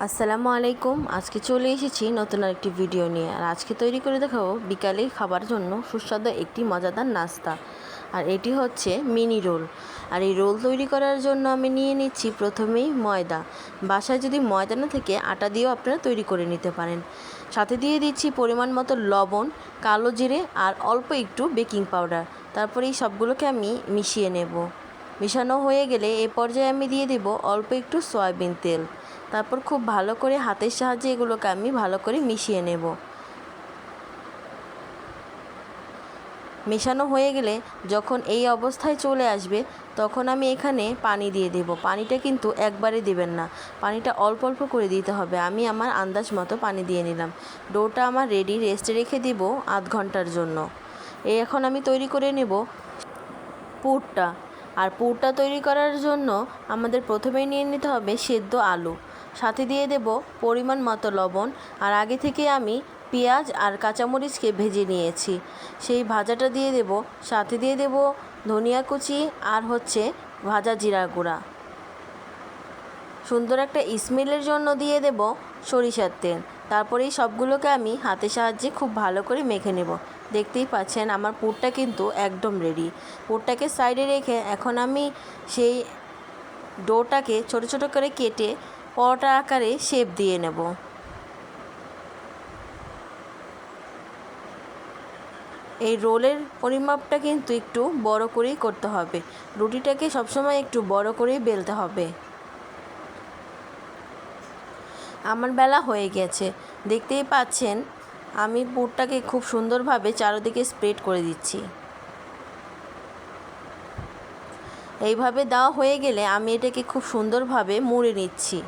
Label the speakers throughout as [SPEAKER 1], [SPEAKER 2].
[SPEAKER 1] আসসালামু আলাইকুম। আজকে চলে এসেছি নতুন আরেকটি ভিডিও নিয়ে। আর আজকে তৈরি করে দেখাবো বিকালে খাবার জন্য সুস্বাদু একটি মজাদার নাস্তা। আর এটি হচ্ছে মিনি রোল। আর এই রোল তৈরি করার জন্য আমি নিয়ে নিচ্ছি প্রথমেই ময়দা। বাসায় যদি ময়দা না থাকে আটা দিয়েও আপনারা তৈরি করে নিতে পারেন। সাথে দিয়ে দিচ্ছি পরিমাণ মতো লবণ, কালো জিরে আর অল্প একটু বেকিং পাউডার। তারপরে এই সবগুলোকে আমি মিশিয়ে নেব। মিশানো হয়ে গেলে এ পর্যায়ে আমি দিয়ে দেব অল্প একটু সয়াবিন তেল। তারপর খুব ভালো করে হাতের সাহায্যে এগুলোকে আমি ভালো করে মিশিয়ে নেব। মেশানো হয়ে গেলে যখন এই অবস্থায় চলে আসবে তখন আমি এখানে পানি দিয়ে দেব। পানিটা কিন্তু একবারে দেবেন না, পানিটা অল্প অল্প করে দিতে হবে। আমি আমার আন্দাজ মতো পানি দিয়ে নিলাম। ডোটা আমার রেডি, রেস্টে রেখে দেব আধ ঘন্টার জন্য। এখন আমি তৈরি করে নেব পুরটা। আর পুরটা তৈরি করার জন্য আমাদের প্রথমেই নিয়ে নিতে হবে সেদ্ধ আলু, সাথে দিয়ে দেব পরিমাণ মতো লবণ। আর আগে থেকে আমি পেঁয়াজ আর কাঁচামরিচকে ভেজে নিয়েছি, সেই ভাজাটা দিয়ে দেব। সাথে দিয়ে দেব ধনিয়া কুচি আর হচ্ছে ভাজা জিরার গুঁড়া। সুন্দর একটা স্মেলের জন্য দিয়ে দেব সরিষার তেল। তারপরে এই সবগুলোকে আমি হাতের সাহায্যে খুব ভালো করে মেখে নেব। দেখতেই পাচ্ছেন আমার পুরটা কিন্তু একদম রেডি। পুরটাকে সাইডে রেখে এখন আমি সেই ডোটাকে ছোট ছোট করে কেটে পরোটা আকারে শেপ দিয়ে নেব। এই রোলের পরিমাপটা কিন্তু একটু বড় করেই করতে হবে। রুটিটাকে সবসময় একটু বড় করেই বেলতে হবে। আমার বেলা হয়ে গেছে, দেখতেই পাচ্ছেন আমি পুরটাকে খুব সুন্দরভাবে চারিদিকে স্প্রেড করে দিচ্ছি। এইভাবে দেওয়া হয়ে গেলে আমি এটাকে খুব সুন্দরভাবে মুড়ে নিচ্ছি।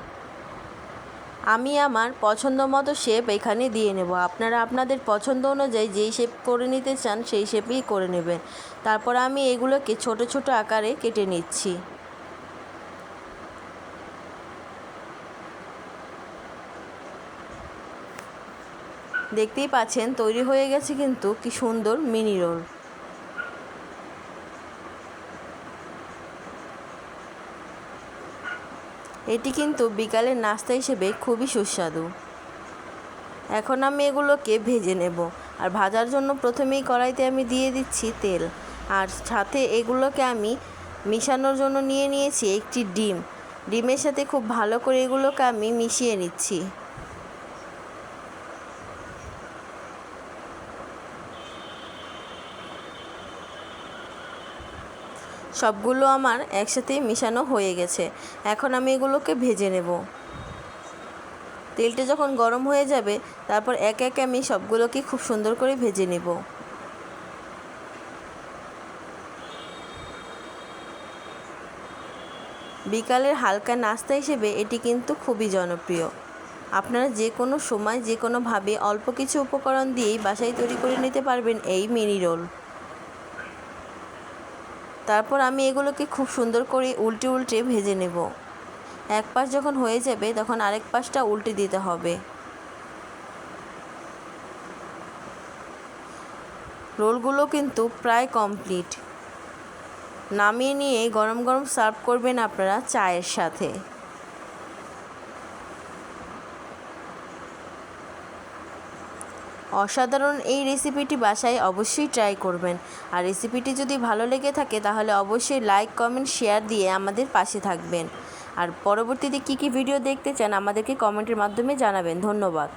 [SPEAKER 1] আমি আমার পছন্দ মতো শেপ এখানে দিয়ে নেব। আপনারা আপনাদের পছন্দ অনুযায়ী যেই শেপ করে নিতে চান সেই শেপই করে নেবেন। তারপর আমি এগুলোকে ছোট ছোট আকারে কেটে নিচ্ছি। দেখতেই পাচ্ছেন তৈরি হয়ে গেছে কিন্তু কি সুন্দর মিনি রোল। এটি কিন্তু বিকালের নাস্তা হিসেবে খুবই সুস্বাদু। এখন আমি এগুলোকে ভেজে নেব। আর ভাজার জন্য প্রথমেই কড়াইতে আমি দিয়ে দিচ্ছি তেল। আর সাথে এগুলোকে আমি মিশানোর জন্য নিয়ে নিয়েছি একটি ডিম। ডিমের সাথে খুব ভালো করে এগুলোকে আমি মিশিয়ে নিচ্ছি। সবগুলো আমার একসাথে মিশানো হয়ে গেছে। এখন আমি এগুলোকে ভেজে নেব। তেলটা যখন গরম হয়ে যাবে তারপর এক এক আমি সবগুলোকে খুব সুন্দর করে ভেজে নেব। বিকালের হালকা নাস্তা হিসেবে এটি কিন্তু খুবই জনপ্রিয়। আপনারা যে কোনো সময় যে কোনোভাবে অল্প কিছু উপকরণ দিয়েই বাসায় তৈরি করে নিতে পারবেন এই মিনি রোল। তারপর আমি এগুলোকে খুব সুন্দর করে উল্টে উল্টে ভেজে নেব। এক পাশ যখন হয়ে যাবে তখন আরেক পাশটা উল্টে দিতে হবে। রোলগুলো কিন্তু প্রায় কমপ্লিট। নামিয়ে নিয়ে গরম গরম সার্ভ করবেন আপনারা চায়ের সাথে। অসাধারণ এই রেসিপিটি বাসায় অবশ্যই ট্রাই করবেন। আর রেসিপিটি যদি ভালো লেগে থাকে তাহলে অবশ্যই লাইক, কমেন্ট, শেয়ার দিয়ে আমাদের পাশে থাকবেন। আর পরবর্তীতে কী কী ভিডিও দেখতে চান আমাদেরকে কমেন্টের মাধ্যমে জানাবেন। ধন্যবাদ।